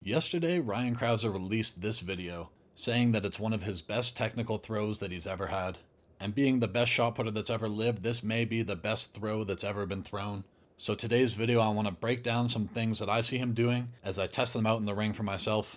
Yesterday, Ryan Crouser released this video saying that it's one of his best technical throws that he's ever had. And being the best shot putter that's ever lived, this may be the best throw that's ever been thrown. So today's video, I want to break down some things that I see him doing as I test them out in the ring for myself.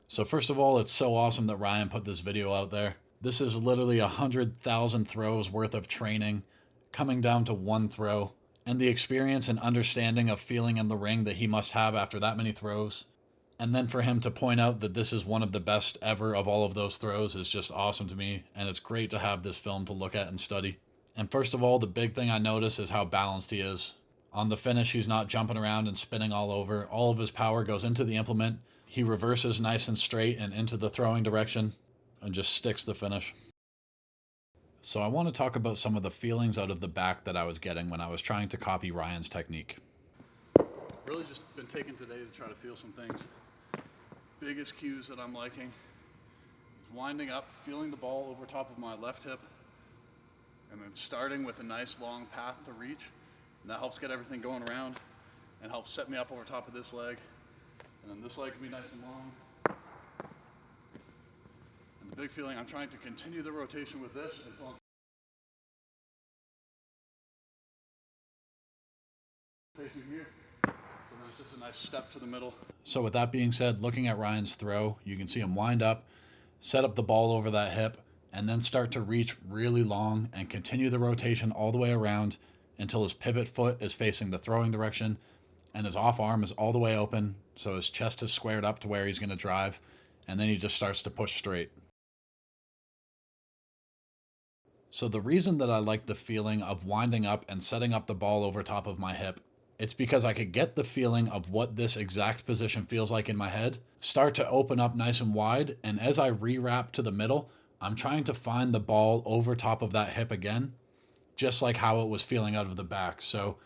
So first of all, it's so awesome that Ryan put this video out there. This is literally 100,000 throws worth of training coming down to one throw, and the experience and understanding of feeling in the ring that he must have after that many throws. And then for him to point out that this is one of the best ever of all of those throws is just awesome to me, and it's great to have this film to look at and study. And first of all, the big thing I notice is how balanced he is. On the finish, he's not jumping around and spinning all over. All of his power goes into the implement. He reverses nice and straight and into the throwing direction and just sticks the finish. So I want to talk about some of the feelings out of the back that I was getting when I was trying to copy Ryan's technique. Really just been taking today to try to feel some things. Biggest cues that I'm liking is winding up, feeling the ball over top of my left hip, and then starting with a nice long path to reach. And that helps get everything going around and helps set me up over top of this leg. And then this leg can be nice and long. And the big feeling, I'm trying to continue the rotation with this until I'm facing here. So then it's just a nice step to the middle. So with that being said, looking at Ryan's throw, you can see him wind up, set up the ball over that hip, and then start to reach really long and continue the rotation all the way around until his pivot foot is facing the throwing direction and his off arm is all the way open, so his chest is squared up to where he's going to drive, and then he just starts to push straight. So the reason that I like the feeling of winding up and setting up the ball over top of my hip, it's because I could get the feeling of what this exact position feels like in my head, start to open up nice and wide, and as I re-wrap to the middle, I'm trying to find the ball over top of that hip again, just like how it was feeling out of the back. So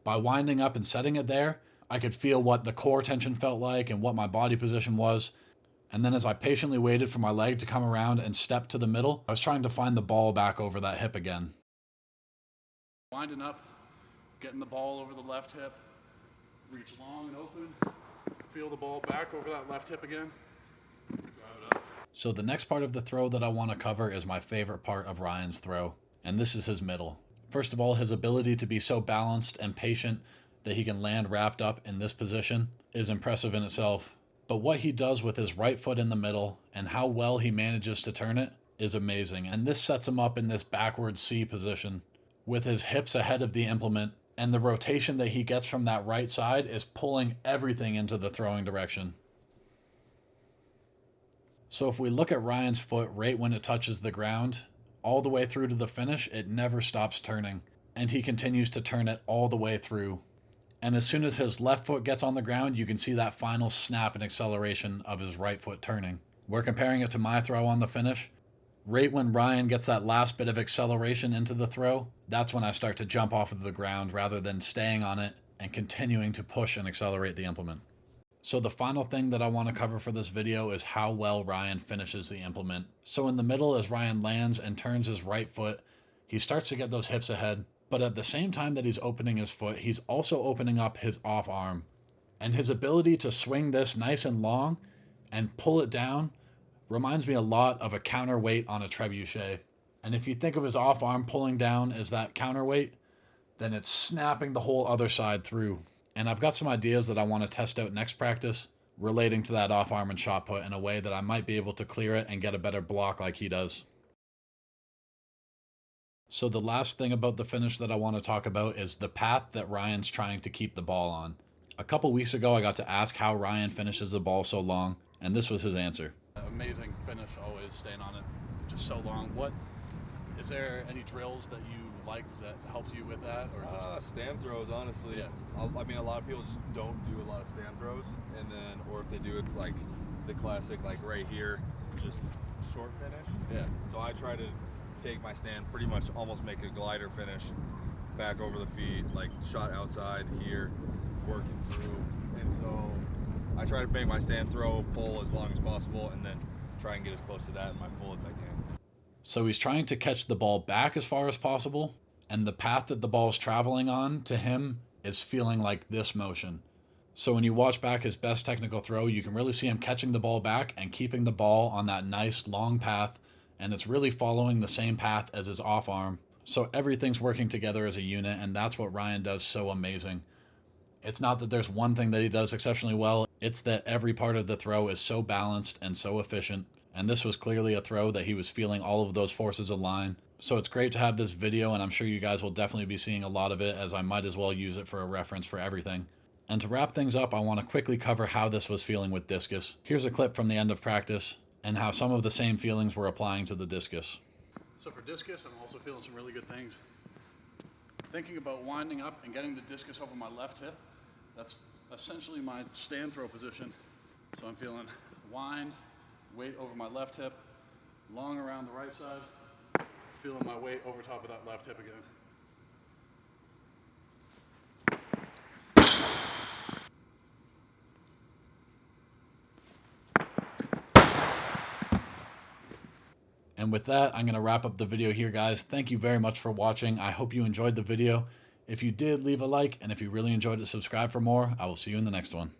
by winding up and setting it there, I could feel what the core tension felt like and what my body position was. And then as I patiently waited for my leg to come around and step to the middle, I was trying to find the ball back over that hip again. Winding up, getting the ball over the left hip, reach long and open, feel the ball back over that left hip again, drive it up. So the next part of the throw that I want to cover is my favorite part of Ryan's throw, and this is his middle. First of all, his ability to be so balanced and patient that he can land wrapped up in this position is impressive in itself. But what he does with his right foot in the middle and how well he manages to turn it is amazing. And this sets him up in this backward C position with his hips ahead of the implement, and the rotation that he gets from that right side is pulling everything into the throwing direction. So if we look at Ryan's foot right when it touches the ground, all the way through to the finish, it never stops turning, and he continues to turn it all the way through. And as soon as his left foot gets on the ground, you can see that final snap and acceleration of his right foot turning. We're comparing it to my throw on the finish. Right when Ryan gets that last bit of acceleration into the throw, that's when I start to jump off of the ground rather than staying on it and continuing to push and accelerate the implement. So the final thing that I want to cover for this video is how well Ryan finishes the implement. So in the middle, as Ryan lands and turns his right foot, he starts to get those hips ahead, but at the same time that he's opening his foot, he's also opening up his off arm. And his ability to swing this nice and long and pull it down reminds me a lot of a counterweight on a trebuchet. And if you think of his off arm pulling down as that counterweight, then it's snapping the whole other side through. And I've got some ideas that I want to test out next practice relating to that off arm and shot put in a way that I might be able to clear it and get a better block like he does. So the last thing about the finish that I want to talk about is the path that Ryan's trying to keep the ball on. A couple weeks ago, I got to ask how Ryan finishes the ball so long, and this was his answer. Amazing finish, always staying on it, just so long. Is there any drills that you liked that helped you with that, or just stand throws? Honestly, yeah. I mean, a lot of people just don't do a lot of stand throws, and then, or if they do, it's like the classic, like right here, just short finish. Yeah. So I try to take my stand, pretty much almost make a glider finish, back over the feet, like shot outside here, working through, and so I try to make my stand throw pull as long as possible, and then try and get as close to that in my full as I can. So he's trying to catch the ball back as far as possible, and the path that the ball is traveling on to him is feeling like this motion. So when you watch back his best technical throw, you can really see him catching the ball back and keeping the ball on that nice long path, and it's really following the same path as his off arm. So everything's working together as a unit, and that's what Ryan does so amazing. It's not that there's one thing that he does exceptionally well, it's that every part of the throw is so balanced and so efficient. And this was clearly a throw that he was feeling all of those forces align. So it's great to have this video, and I'm sure you guys will definitely be seeing a lot of it, as I might as well use it for a reference for everything. And to wrap things up, I want to quickly cover how this was feeling with discus. Here's a clip from the end of practice, and how some of the same feelings were applying to the discus. So for discus, I'm also feeling some really good things. Thinking about winding up and getting the discus over my left hip, that's essentially my stand throw position. So I'm feeling wind, weight over my left hip, long around the right side, feeling my weight over top of that left hip again. And with that, I'm going to wrap up the video here, guys. Thank you very much for watching. I hope you enjoyed the video. If you did, leave a like, and if you really enjoyed it, subscribe for more. I will see you in the next one.